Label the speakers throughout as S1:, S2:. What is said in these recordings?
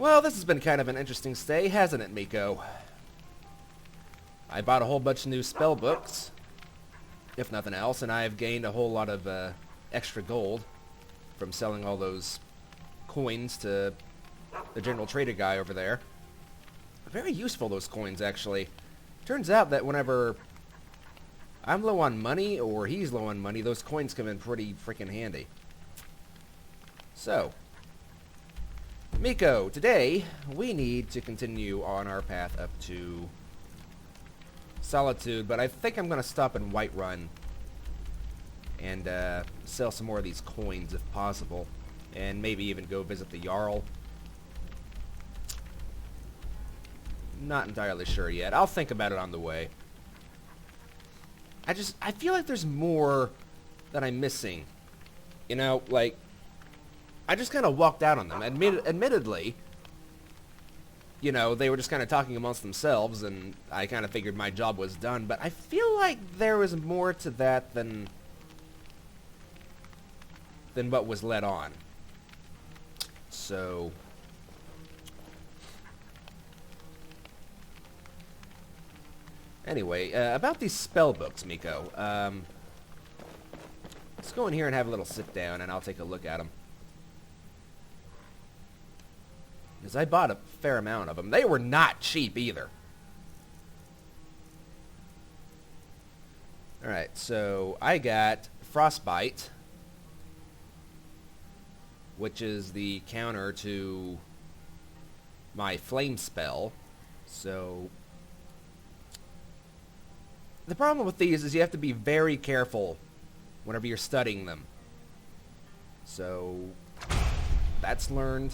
S1: Well, this has been kind of an interesting stay, hasn't it, Miko? I bought a whole bunch of new spell books, if nothing else, and I've gained a whole lot of extra gold from selling all those coins to the general trader guy over there. Very useful, those coins, actually. Turns out that whenever I'm low on money, or he's low on money, those coins come in pretty freaking handy. So, Miko, today we need to continue on our path up to Solitude, but I think I'm going to stop in Whiterun and sell some more of these coins if possible, and maybe even go visit the Jarl. Not entirely sure yet. I'll think about it on the way. I feel like there's more that I'm missing. You know, like, I just kind of walked out on them. Admittedly, you know, they were just kind of talking amongst themselves, and I kind of figured my job was done, but I feel like there was more to that than what was led on. So, anyway, about these spell books, Miko. Let's go in here and have a little sit down, and I'll take a look at them. Because I bought a fair amount of them. They were not cheap either. Alright, so I got Frostbite, which is the counter to my flame spell. So the problem with these is you have to be very careful whenever you're studying them. So that's learned.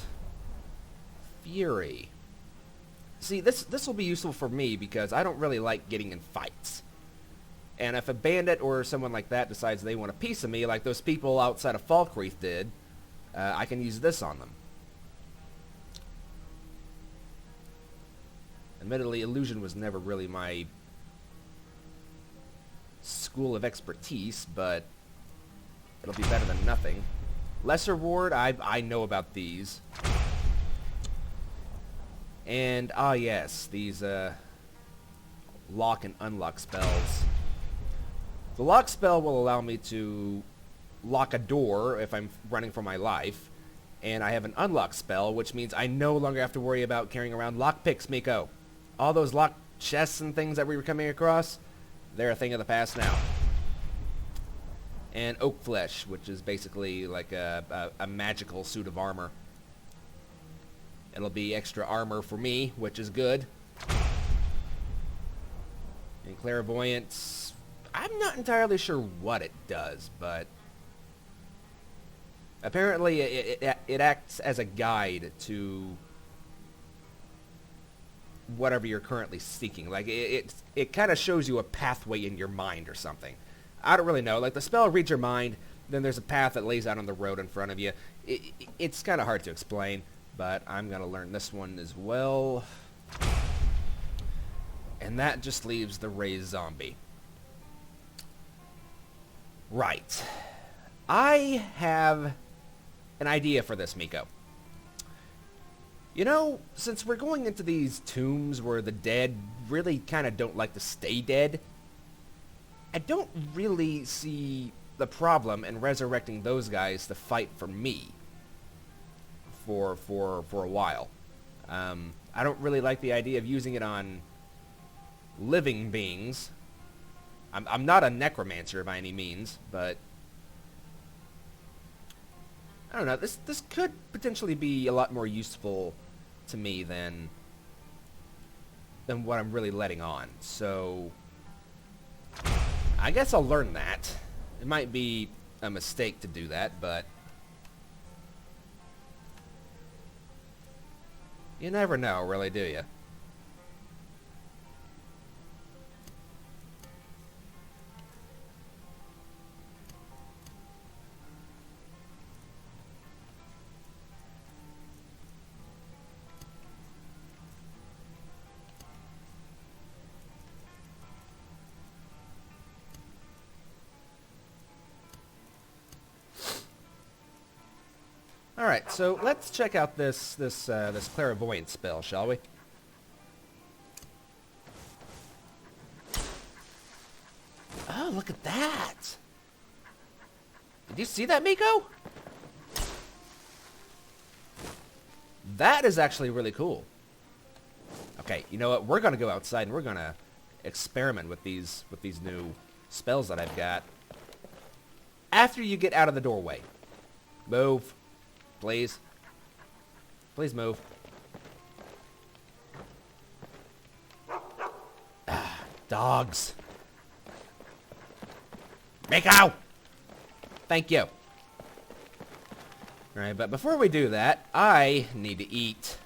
S1: Fury. See, this will be useful for me because I don't really like getting in fights. And if a bandit or someone like that decides they want a piece of me, like those people outside of Falkreath did, I can use this on them. Admittedly, illusion was never really my school of expertise, but it'll be better than nothing. Lesser Ward, I know about these. And, yes, these lock and unlock spells. The lock spell will allow me to lock a door if I'm running for my life. And I have an unlock spell, which means I no longer have to worry about carrying around lockpicks, Miko. All those locked chests and things that we were coming across, they're a thing of the past now. And Oak Flesh, which is basically like a magical suit of armor. It'll be extra armor for me, which is good. And Clairvoyance, I'm not entirely sure what it does, but apparently it acts as a guide to whatever you're currently seeking. Like, it kind of shows you a pathway in your mind or something. I don't really know. Like, the spell reads your mind, then there's a path that lays out on the road in front of you. It's kind of hard to explain. But I'm going to learn this one as well. And that just leaves the Raised Zombie. Right. I have an idea for this, Miko. You know, since we're going into these tombs where the dead really kind of don't like to stay dead, I don't really see the problem in resurrecting those guys to fight for me. For a while. I don't really like the idea of using it on living beings. I'm not a necromancer by any means, but I don't know. This could potentially be a lot more useful to me than what I'm really letting on. So I guess I'll learn that. It might be a mistake to do that, but you never know, really, do you? Alright, so let's check out this clairvoyant spell, shall we? Oh, look at that! Did you see that, Miko? That is actually really cool. Okay, you know what? We're gonna go outside and we're gonna experiment with these new spells that I've got. After you get out of the doorway. Move. Please. Please move. Ah, dogs. Miko! Thank you. Alright, but before we do that, I need to eat.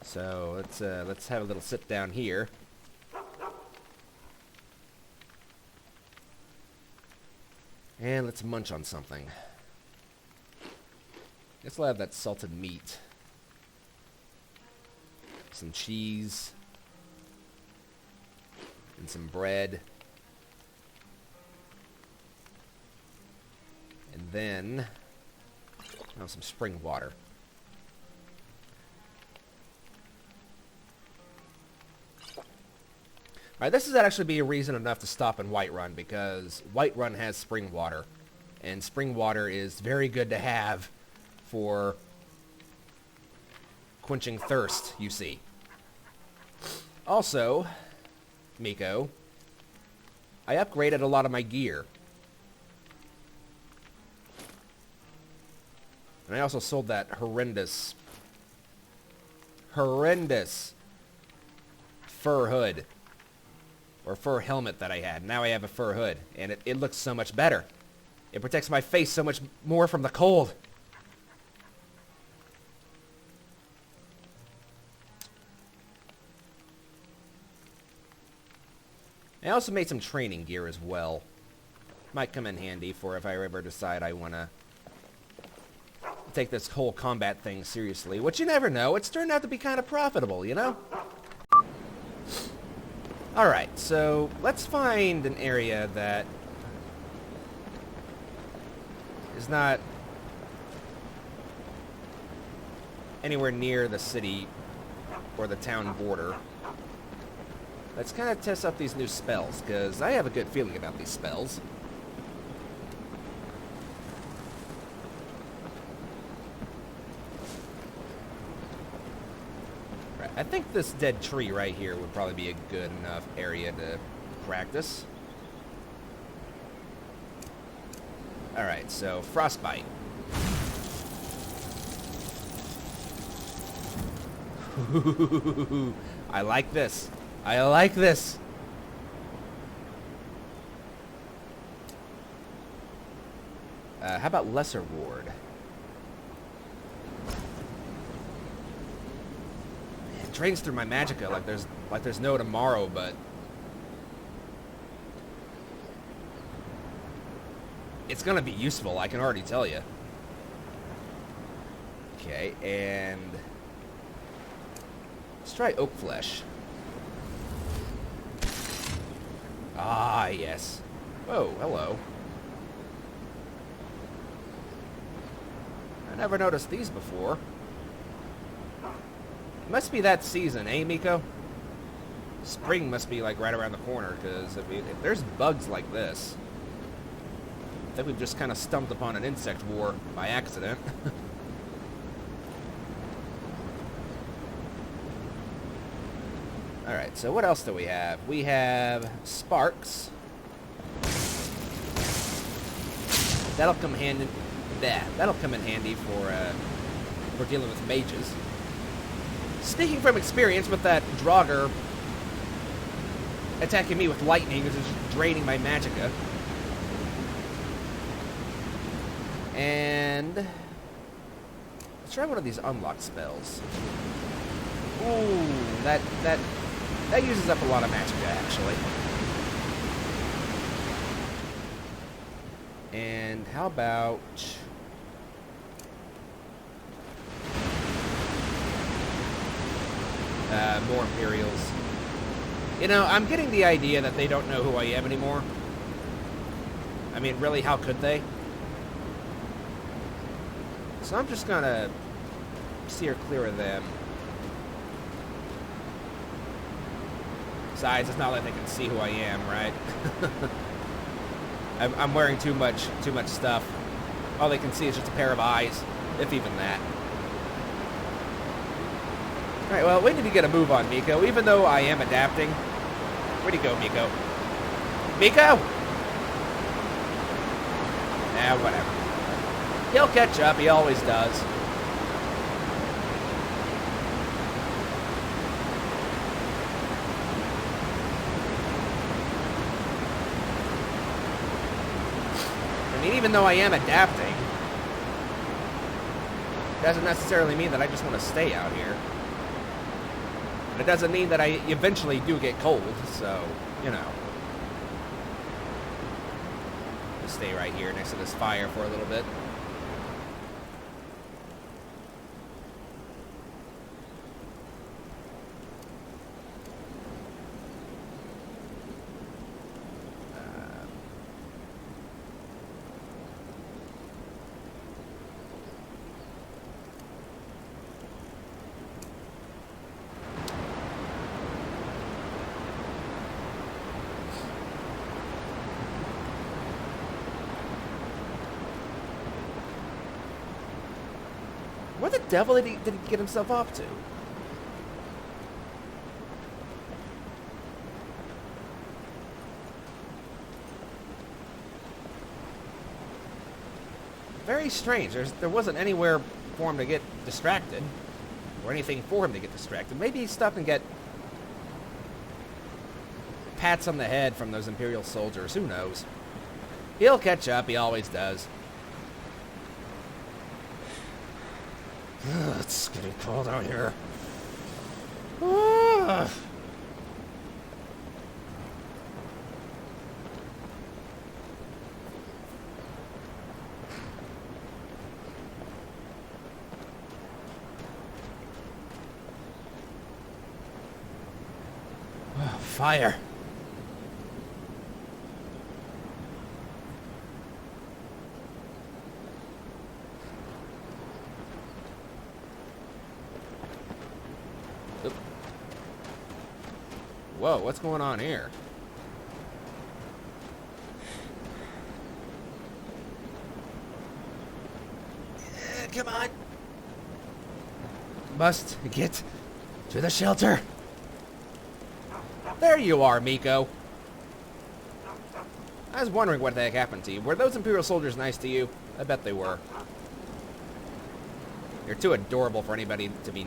S1: So let's have a little sit down here. And let's munch on something. Guess we'll have that salted meat. Some cheese. And some bread. And then, some spring water. Alright, this is actually be a reason enough to stop in Whiterun, because Whiterun has spring water. And spring water is very good to have for quenching thirst, you see. Also, Miko, I upgraded a lot of my gear. And I also sold that horrendous fur hood. Or fur helmet that I had. Now I have a fur hood. And it looks so much better. It protects my face so much more from the cold. I also made some training gear as well. Might come in handy for if I ever decide I want to take this whole combat thing seriously, which you never know. It's turned out to be kind of profitable, you know? Alright, so let's find an area that is not anywhere near the city or the town border. Let's kind of test out these new spells, because I have a good feeling about these spells. I think this dead tree right here would probably be a good enough area to practice. Alright, so frostbite. I like this. I like this. How about lesser ward? It drains through my magicka like there's no tomorrow, but it's gonna be useful, I can already tell you. Okay, and let's try oak flesh. Ah, yes. Whoa, hello. I never noticed these before. It must be that season, eh, Miko? Spring must be, like, right around the corner, because if there's bugs like this, I think we've just kind of stumbled upon an insect war by accident. Alright, so what else do we have? We have sparks. That'll come that'll come in handy for dealing with mages. Speaking from experience with that Draugr attacking me with lightning, which is draining my magicka. And let's try one of these unlocked spells. Ooh, that uses up a lot of magicka, actually. And how about more Imperials? You know, I'm getting the idea that they don't know who I am anymore. I mean, really, how could they? So I'm just gonna steer clear of them. Besides, it's not like they can see who I am, right? I'm wearing too much stuff. All they can see is just a pair of eyes, if even that. Alright, well, we need to get a move on Miko, even though I am adapting. Where'd he go, Miko? Miko! Nah, whatever. He'll catch up, he always does. I mean, even though I am adapting, doesn't necessarily mean that I just want to stay out here. It doesn't mean that I eventually do get cold, so, you know. Just stay right here next to this fire for a little bit. What the devil did he get himself up to? Very strange. There wasn't anywhere for him to get distracted. Or anything for him to get distracted. Maybe he's stuck and get pats on the head from those Imperial soldiers. Who knows? He'll catch up. He always does. It's getting cold out here. Fire. Whoa, what's going on here? Come on. Must get to the shelter. There you are, Miko. I was wondering what the heck happened to you. Were those Imperial soldiers nice to you? I bet they were. You're too adorable for anybody to be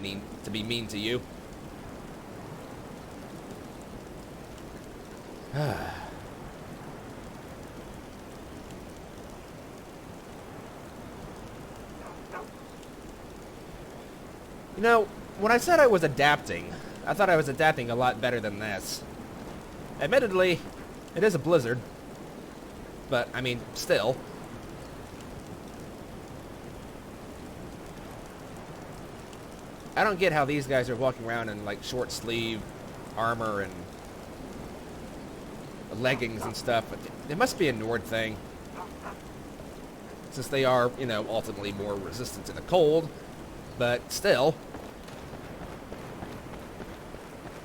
S1: mean to you. You know, when I said I was adapting, I thought I was adapting a lot better than this. Admittedly, it is a blizzard. But, I mean, still. I don't get how these guys are walking around in, like, short-sleeve armor and leggings and stuff, but it must be a Nord thing. Since they are, you know, ultimately more resistant to the cold, but still.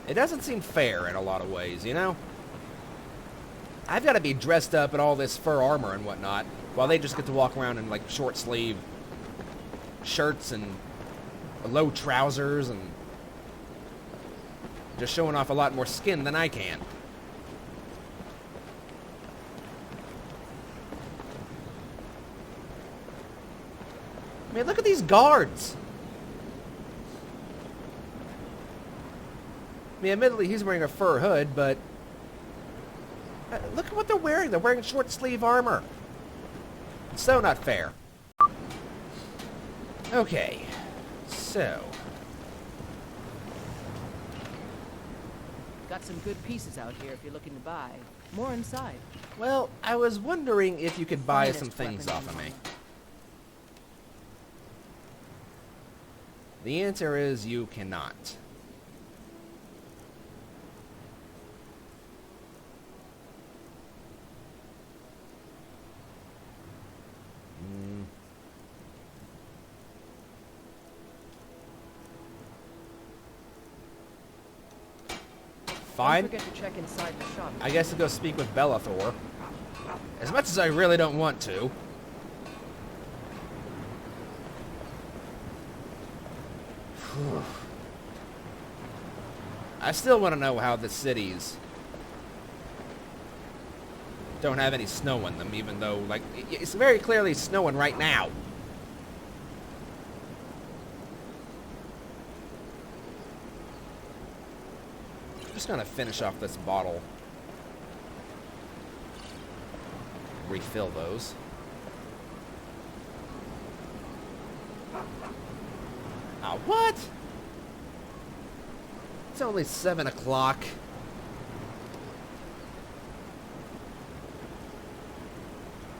S1: It doesn't seem fair in a lot of ways, you know? I've got to be dressed up in all this fur armor and whatnot, while they just get to walk around in, like, short-sleeve shirts and low trousers and just showing off a lot more skin than I can. I mean, look at these guards. I mean, admittedly, he's wearing a fur hood, but look at what they're wearing. They're wearing short-sleeve armor. It's so not fair. Okay, so.
S2: Got some good pieces out here if you're looking to buy. More inside.
S1: Well, I was wondering if you could buy some things off of me. The answer is you cannot. Fine.
S2: Don't forget to check inside the shop.
S1: I guess to go speak with Bellathor. As much as I really don't want to. I still want to know how the cities don't have any snow in them, even though, like, it's very clearly snowing right now. I'm just gonna finish off this bottle. Refill those. What? It's only 7 o'clock.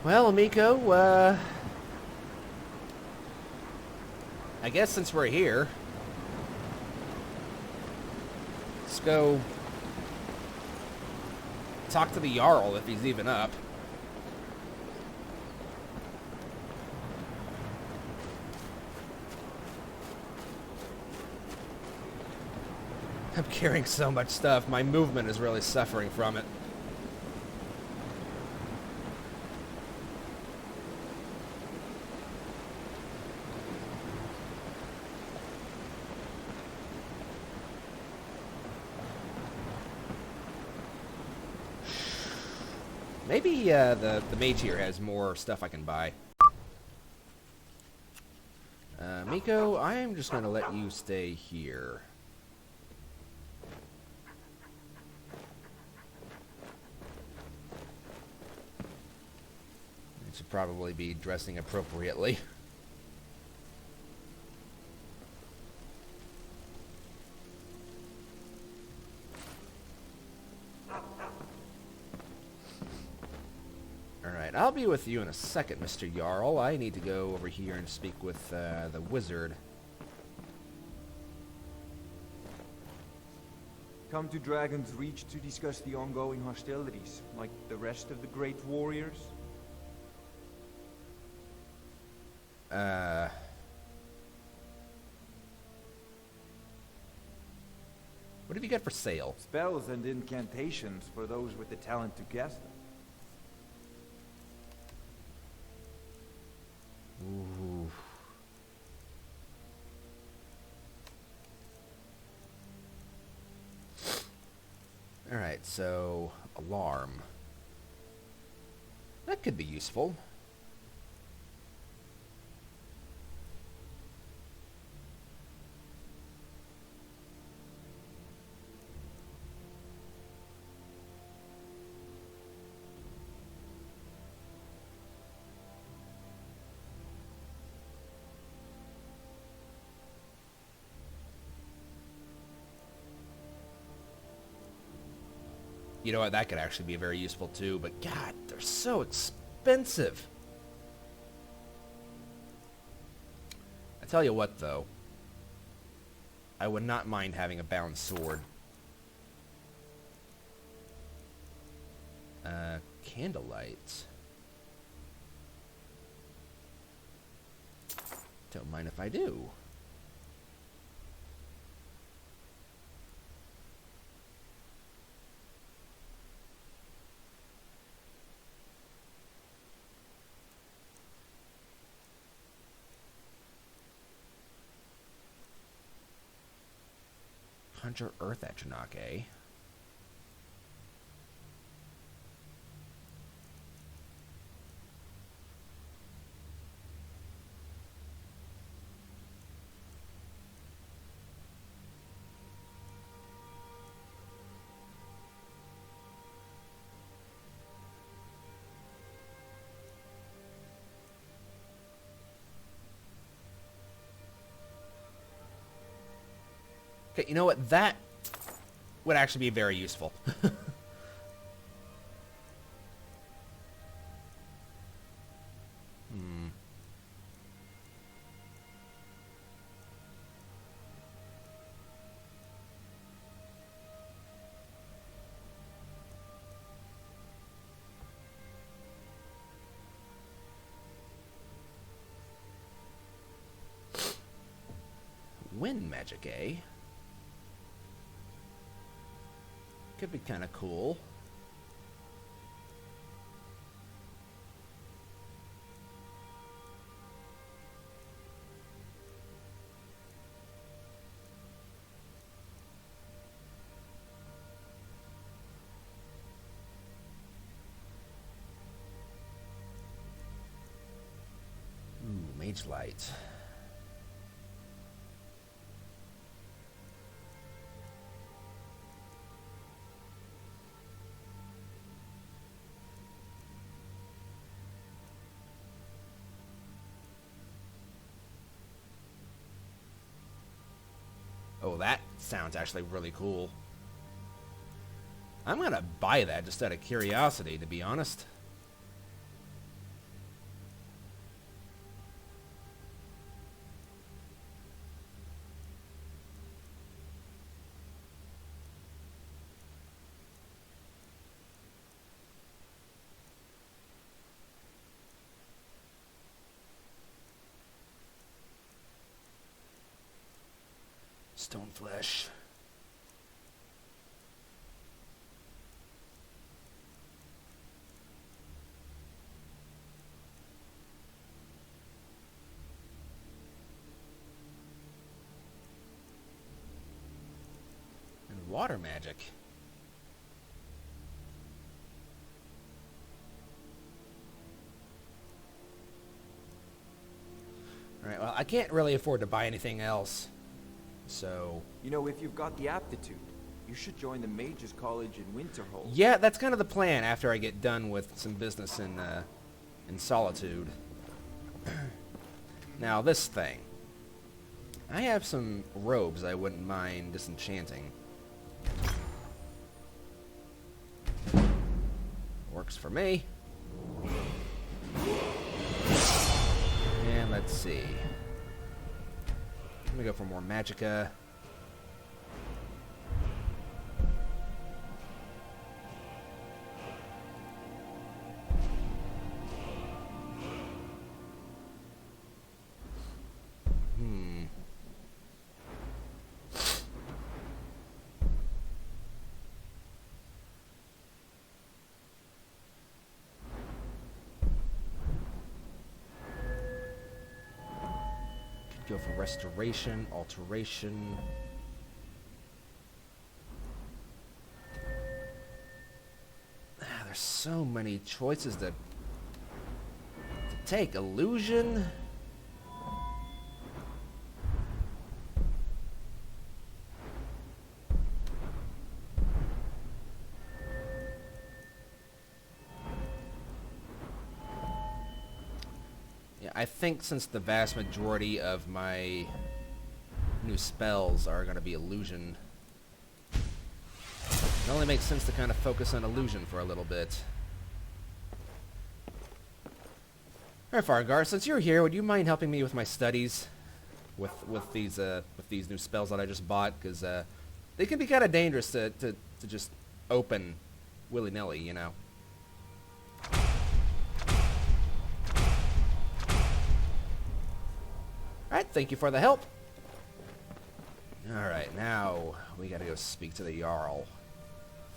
S1: Well, Miko, I guess since we're here, let's go talk to the Jarl if he's even up. I'm carrying so much stuff, my movement is really suffering from it. Maybe the mage here has more stuff I can buy. Miko, I am just going to let you stay here. You should probably be dressing appropriately. Alright, I'll be with you in a second, Mr. Jarl. I need to go over here and speak with the wizard.
S3: Come to Dragon's Reach to discuss the ongoing hostilities, like the rest of the great warriors?
S1: What have you got for sale?
S3: Spells and incantations for those with the talent to cast them.
S1: Ooh. Alright, so alarm. That could be useful. You know what, that could actually be very useful too, but God, they're so expensive. I tell you what though, I would not mind having a bound sword. Candlelight. Don't mind if I do. Hunter Earth Etchnok, eh? Okay, you know what? That would actually be very useful. Wind magic, eh? Could be kind of cool. Ooh, mage light. Oh, that sounds actually really cool. I'm gonna buy that just out of curiosity, to be honest. Stone flesh. And water magic. Alright, well, I can't really afford to buy anything else. So...
S3: You know, if you've got the aptitude, you should join the Mages College in Winterhold.
S1: Yeah, that's kind of the plan after I get done with some business in Solitude. Now, this thing. I have some robes I wouldn't mind disenchanting. Works for me. And let's see. Let me go for more magicka. Go for restoration, alteration. There's so many choices to take. Illusion. I think since the vast majority of my new spells are going to be illusion, it only makes sense to kind of focus on illusion for a little bit. Alright, Fargar, since you're here, would you mind helping me with my studies with these new spells that I just bought? Because they can be kind of dangerous to just open willy-nilly, you know. Alright, thank you for the help. Alright, now we gotta go speak to the Jarl.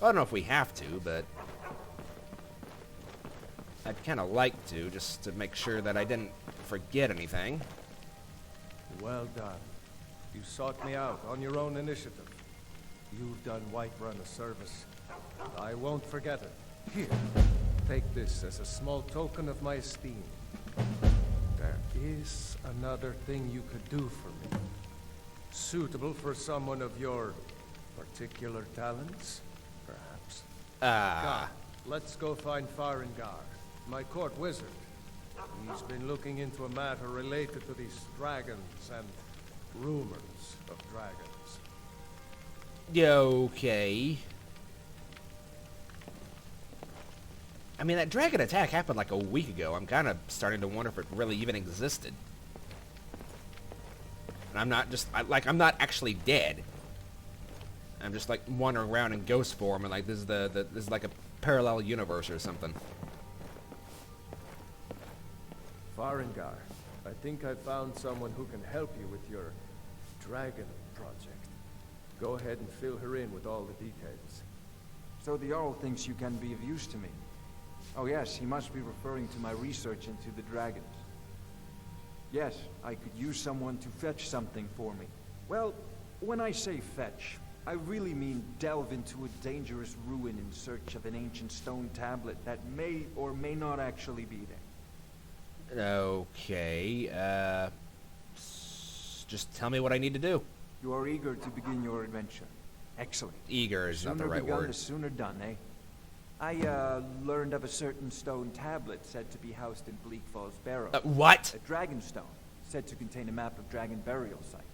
S1: I don't know if we have to, but I'd kind of like to, just to make sure that I didn't forget anything.
S4: Well done. You sought me out on your own initiative. You've done Whiterun a service. I won't forget it. Here, take this as a small token of my esteem. There is another thing you could do for me. Suitable for someone of your particular talents, perhaps. Come, let's go find Farengar, my court wizard. He's been looking into a matter related to these dragons and rumors of dragons.
S1: Okay. I mean, that dragon attack happened like a week ago. I'm kind of starting to wonder if it really even existed. And I'm not just, I'm not actually dead. I'm just like wandering around in ghost form, and like this is this is like a parallel universe or something.
S4: Farengar, I think I found someone who can help you with your dragon project. Go ahead and fill her in with all the details.
S3: So the Jarl thinks you can be of use to me. Oh yes, he must be referring to my research into the dragons. Yes, I could use someone to fetch something for me. Well, when I say fetch, I really mean delve into a dangerous ruin in search of an ancient stone tablet that may or may not actually be there.
S1: Okay, just tell me what I need to do.
S3: You are eager to begin your adventure. Excellent.
S1: Eager is not the right
S3: begun,
S1: word.
S3: The sooner done, eh? I learned of a certain stone tablet said to be housed in Bleak Falls Barrow.
S1: What?
S3: A dragon stone, said to contain a map of dragon burial sites.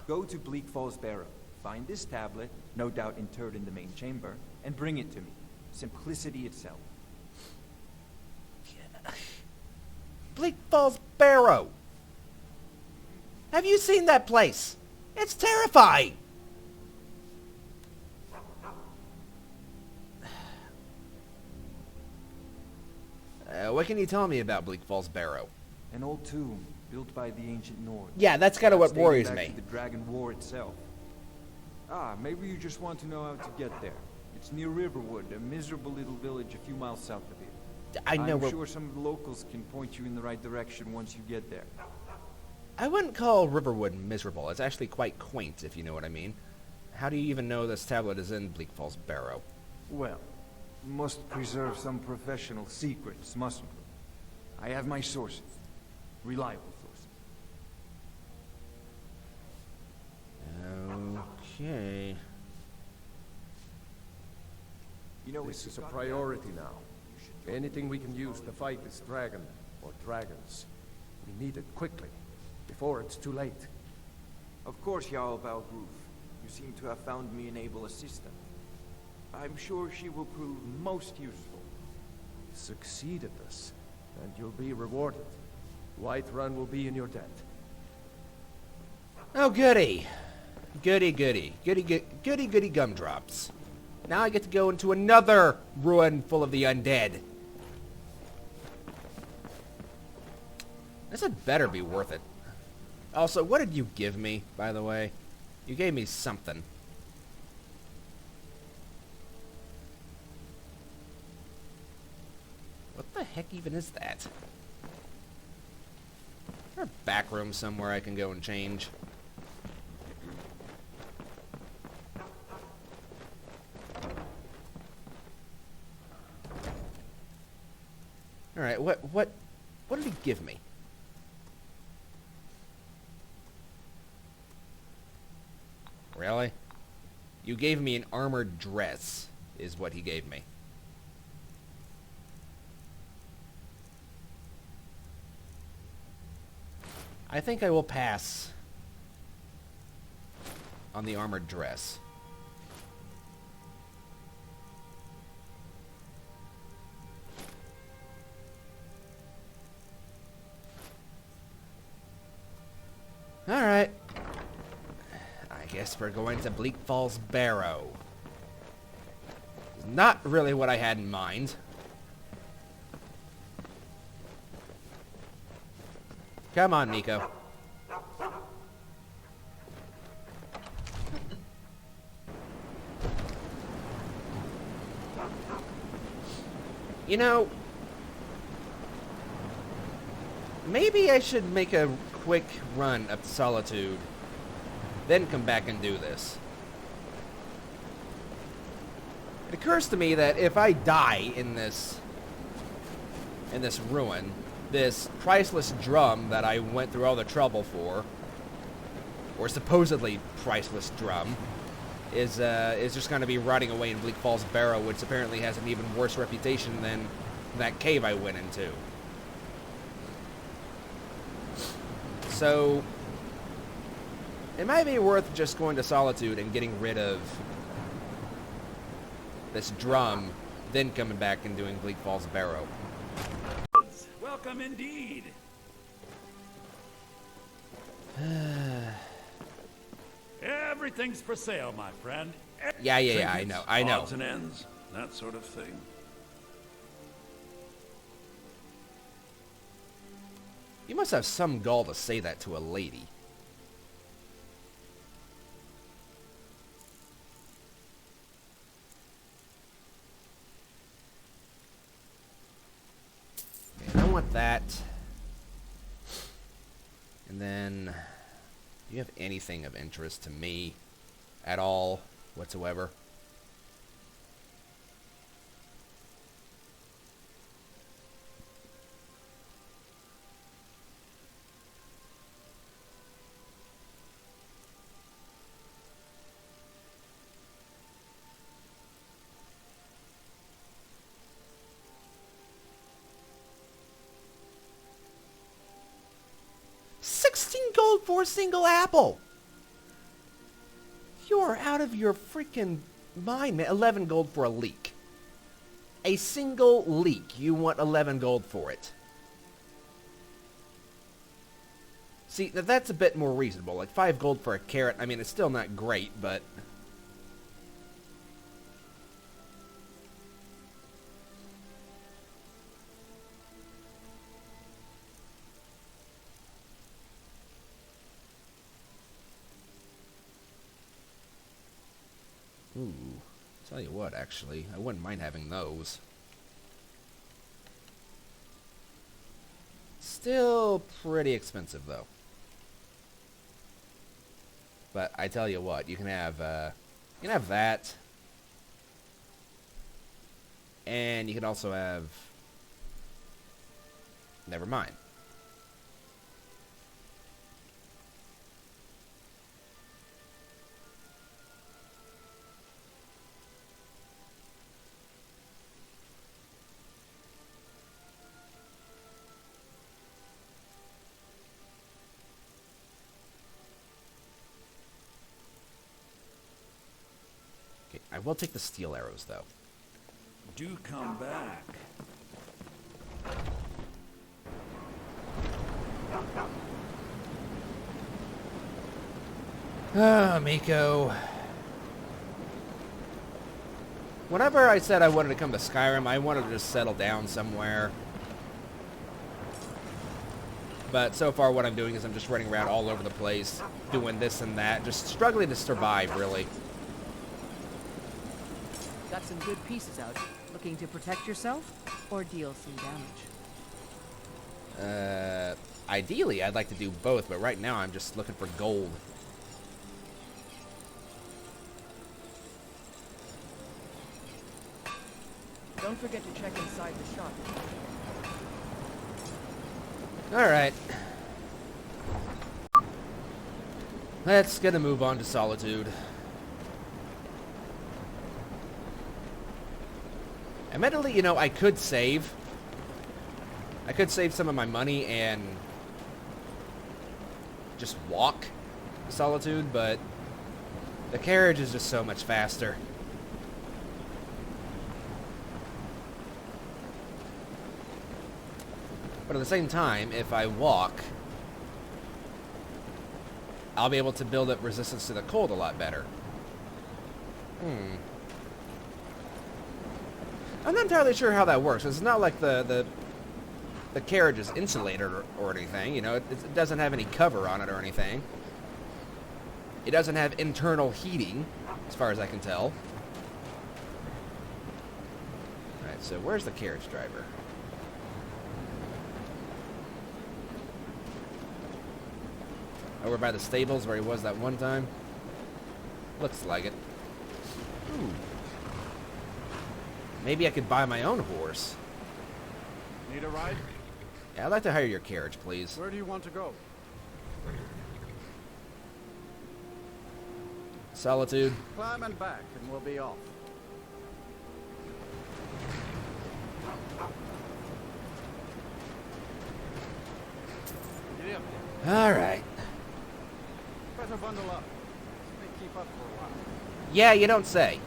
S3: Go to Bleak Falls Barrow, find this tablet, no doubt interred in the main chamber, and bring it to me. Simplicity itself.
S1: Bleak Falls Barrow. Have you seen that place? It's terrifying. What can you tell me about Bleak Falls Barrow?
S3: An old tomb built by the ancient Nords.
S1: Yeah, that's kind of what
S3: Dating
S1: worries
S3: back
S1: me.
S3: to the Dragon War itself. Ah, maybe you just want to know how to get there. It's near Riverwood, a miserable little village a few miles south of here.
S1: I know.
S3: I'm sure some of the locals can point you in the right direction once you get there.
S1: I wouldn't call Riverwood miserable. It's actually quite quaint, if you know what I mean. How do you even know this tablet is in Bleak Falls Barrow?
S3: Well, must preserve some professional secrets, mustn't we? I have my sources. Reliable sources.
S1: Okay.
S3: You know,
S4: This is a priority now. Anything we can use to fight this dragon, or dragons. We need it quickly, before it's too late.
S3: Of course, Jarl Valgroof. You seem to have found me an able assistant. I'm sure she will prove most useful.
S4: Succeed at this, and you'll be rewarded. Whiterun will be in your debt.
S1: Oh, goody. Goody, goody. Goody gumdrops. Now I get to go into another ruin full of the undead. This had better be worth it. Also, what did you give me, by the way? You gave me something. What the heck even is that? Is there a back room somewhere I can go and change? Alright, what did he give me? Really? You gave me an armored dress, is what he gave me. I think I will pass on the armored dress. Alright. I guess we're going to Bleak Falls Barrow. Not really what I had in mind. Come on, Nico. You know, maybe I should make a quick run up to Solitude, then come back and do this. It occurs to me that if I die in this ruin, this priceless drum that I went through all the trouble for, or supposedly priceless drum, is just going to be rotting away in Bleak Falls Barrow, which apparently has an even worse reputation than that cave I went into. So, it might be worth just going to Solitude and getting rid of this drum, then coming back and doing Bleak Falls Barrow.
S5: Welcome indeed. Everything's for sale, my friend.
S1: Yeah, I know.
S5: Odds and ends, that sort of thing.
S1: You must have some gall to say that to a lady. that. And then, do you have anything of interest to me at all whatsoever? $16 for a single apple. You're out of your freaking mind, man. 11 gold for a leek. A single leek. You want 11 gold for it. See, that's a bit more reasonable. Like 5 gold for a carrot. I mean, it's still not great, but... Ooh, tell you what, actually, I wouldn't mind having those. Still pretty expensive, though. But I tell you what, you can have that, and you can also have. Never mind. I will take the steel arrows, though.
S5: Do come back.
S1: Ah, Miko. Whenever I said I wanted to come to Skyrim, I wanted to just settle down somewhere. But so far what I'm doing is I'm just running around all over the place, doing this and that, just struggling to survive, really.
S2: Got some good pieces out. Looking to protect yourself or deal some damage?
S1: Ideally, I'd like to do both, but right now I'm just looking for gold.
S2: Don't forget to check inside the shop.
S1: Alright. Let's get a move on to Solitude. Admittedly, you know, I could save. I could save some of my money and just walk to Solitude, but the carriage is just so much faster. But at the same time, if I walk, I'll be able to build up resistance to the cold a lot better. I'm not entirely sure how that works. It's not like the carriage is insulated or anything. You know, it doesn't have any cover on it or anything. It doesn't have internal heating, as far as I can tell. Alright, so where's the carriage driver? Over by the stables where he was that one time? Looks like it. Ooh. Maybe I could buy my own horse.
S6: Need a ride?
S1: Yeah, I'd like to hire your carriage, please.
S6: Where do you want to go?
S1: Solitude.
S6: Climb and back, and we'll be off. Get up.
S1: All right.
S6: Better bundle up. They keep up for a while.
S1: Yeah, you don't say.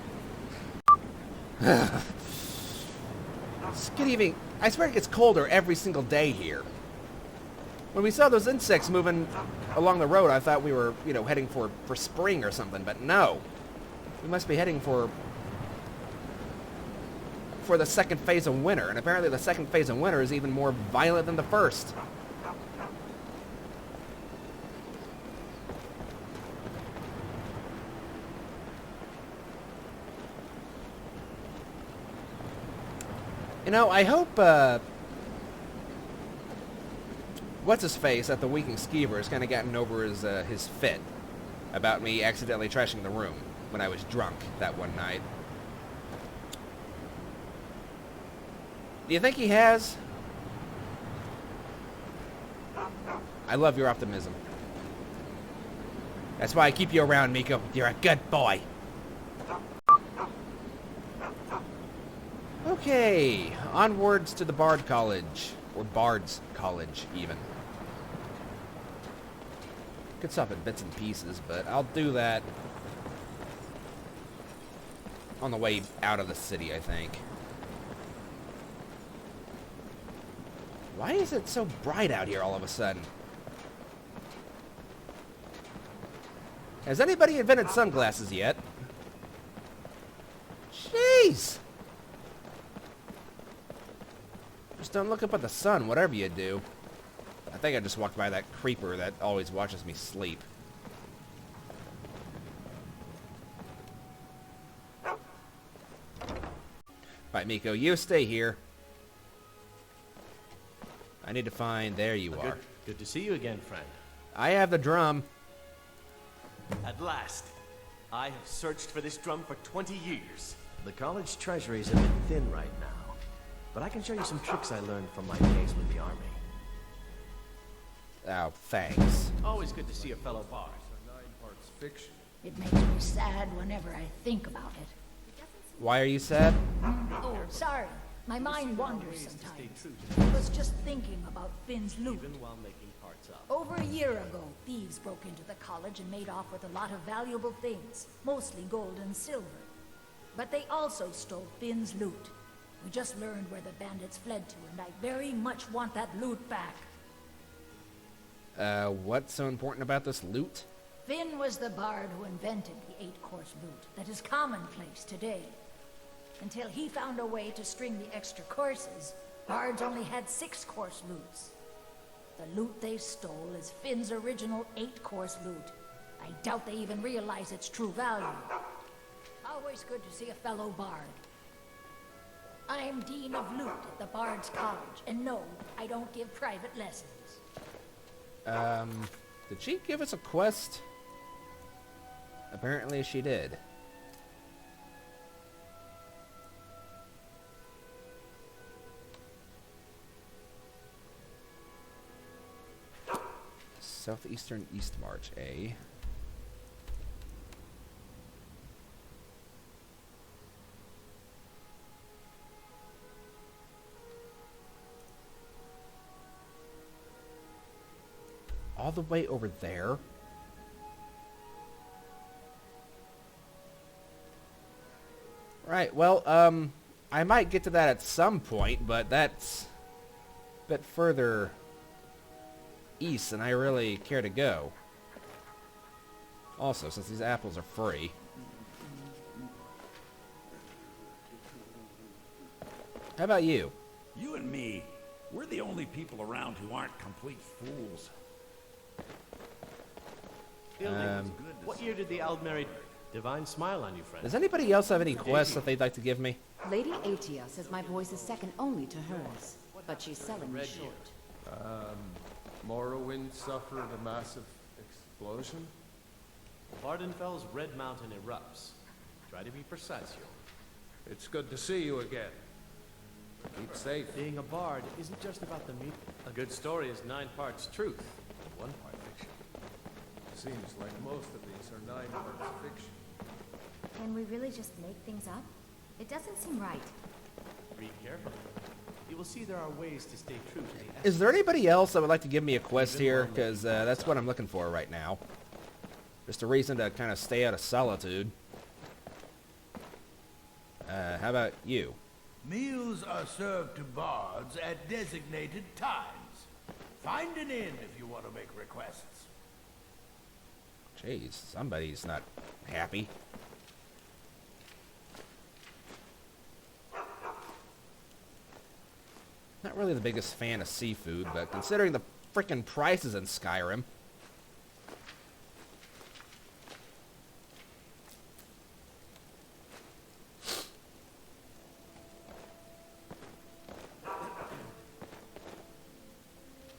S1: It's getting even... I swear it gets colder every single day here. When we saw those insects moving along the road, I thought we were, you know, heading for spring or something, but no. We must be heading for the second phase of winter, and apparently the second phase of winter is even more violent than the first. You know, I hope What's-his-face at the Weaking Skeever has kind of gotten over his fit about me accidentally trashing the room when I was drunk that one night. Do you think he has? I love your optimism. That's why I keep you around, Miko. You're a good boy. Okay, onwards to the Bard College. Or Bard's College, even. Could stop at bits and pieces, but I'll do that on the way out of the city, I think. Why is it so bright out here all of a sudden? Has anybody invented sunglasses yet? Jeez! Just don't look up at the sun, whatever you do. I think I just walked by that creeper that always watches me sleep. Right, Miko, you stay here. I need to find... There you are.
S7: Good to see you again, friend.
S1: I have the drum.
S7: At last. I have searched for this drum for 20 years. The college treasury is a bit thin right now, but I can show you some tricks I learned from my days with the army.
S1: Oh, thanks.
S7: Always good to see a fellow bard.
S4: Fiction.
S8: It makes me sad whenever I think about it.
S1: Why are you sad?
S8: Oh, sorry. My mind wanders sometimes. I was just thinking about Finn's loot.
S7: Even while making parts up.
S8: Over a year ago, thieves broke into the college and made off with a lot of valuable things, mostly gold and silver. But they also stole Finn's loot. We just learned where the bandits fled to, and I very much want that loot back.
S1: What's so important about this loot?
S8: Finn was the bard who invented the 8-course loot that is commonplace today. Until he found a way to string the extra courses, bards only had 6-course loots. The loot they stole is Finn's original 8-course loot. I doubt they even realize its true value. Always good to see a fellow bard. I'm Dean of Loot at the Bard's College, and no, I don't give private lessons.
S1: Did she give us a quest? Apparently she did. Southeastern East March, eh? All the way over there? Right, well, I might get to that at some point, but that's a bit further east than I really care to go. Also, since these apples are free. How about you?
S5: You and me, we're the only people around who aren't complete fools.
S7: What year did the Aldmeri divine smile on you, friend?
S1: Does anybody else have any quests that they'd like to give me?
S2: Lady Atia says my voice is second only to hers, but she's selling me short.
S4: Morrowind suffered a massive explosion.
S7: Vardenfell's Red Mountain erupts. Try to be precise, Yor.
S4: It's good to see you again. Keep safe.
S7: Being a bard isn't just about the meat. A good story is 9 parts truth, and 1 part fiction.
S4: Seems like most of these are 9 parts fiction.
S9: Can we really just make things up? It doesn't seem right.
S7: Read carefully. You will see there are ways to stay true to the essence.
S1: Is there anybody else that would like to give me a quest here? Because that's what I'm looking for right now. Just a reason to kind of stay out of Solitude. How about you?
S10: Meals are served to bards at designated times. Find an inn if you want to make requests.
S1: Jeez, somebody's not happy. Not really the biggest fan of seafood, but considering the frickin' prices in Skyrim.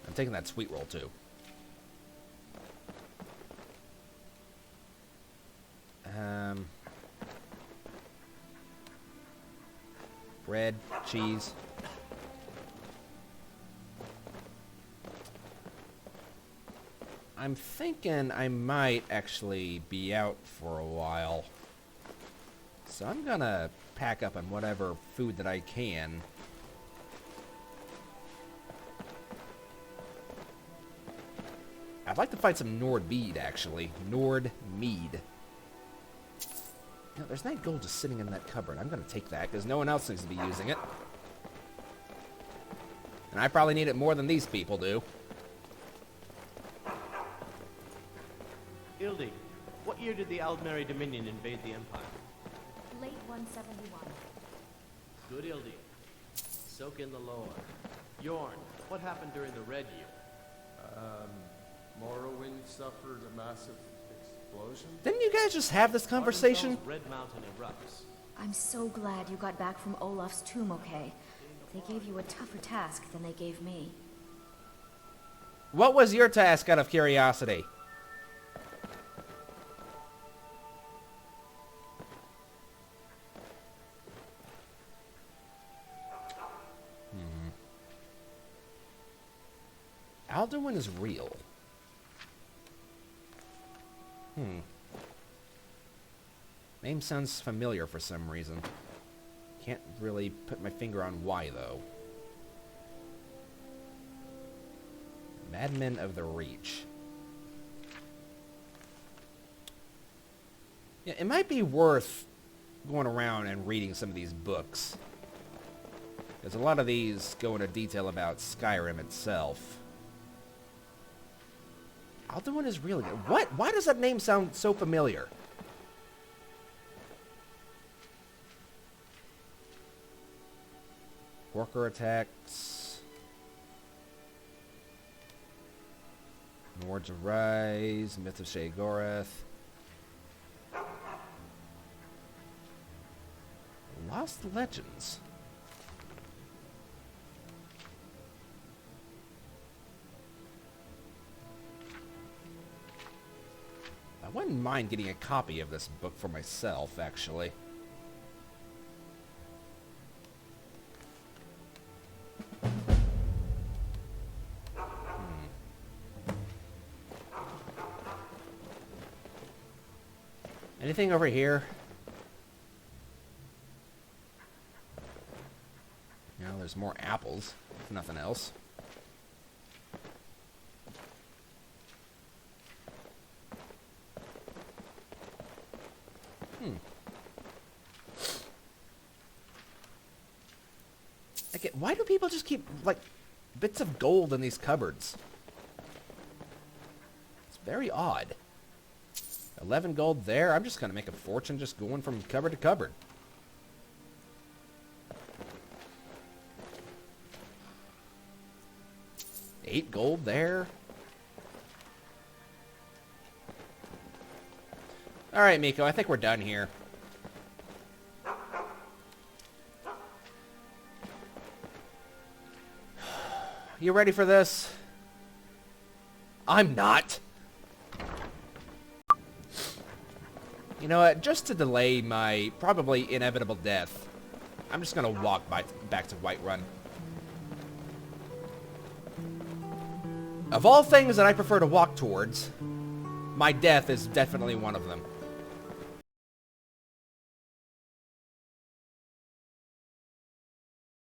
S1: I'm taking that sweet roll, too. Bread, cheese. I'm thinking I might actually be out for a while. So I'm gonna pack up on whatever food that I can. I'd like to find some Nord mead, actually. Nord mead. You know, there's 9 gold just sitting in that cupboard. I'm gonna take that, because no one else seems to be using it. And I probably need it more than these people do.
S7: Ildi, what year did the Aldmeri Dominion invade the Empire?
S9: Late 171.
S7: Good, Ildi. Soak in the lore. Yorn, what happened during the Red Year?
S4: Morrowind suffered a massive explosion.
S1: Didn't you guys just have this conversation?
S7: Red Mountain erupts.
S9: I'm so glad you got back from Olaf's tomb okay. They gave you a tougher task than they gave me.
S1: What was your task, out of curiosity? Alduin is real. Name sounds familiar for some reason. Can't really put my finger on why, though. Madmen of the Reach. Yeah, it might be worth going around and reading some of these books. Because a lot of these go into detail about Skyrim itself. Alduin is really good. What? Why does that name sound so familiar? Worker attacks. Nords Arise. Myth of Sheogorath. Lost Legends. I wouldn't mind getting a copy of this book for myself, actually. Anything over here? You know, there's more apples, if nothing else. Like, why do people just keep, like, bits of gold in these cupboards? It's very odd. 11 gold there. I'm just going to make a fortune just going from cupboard to cupboard. $8 gold there. All right, Miko, I think we're done here. You ready for this? I'm not. You know what? Just to delay my probably inevitable death, I'm just going to walk back to Whiterun. Of all things that I prefer to walk towards, my death is definitely one of them.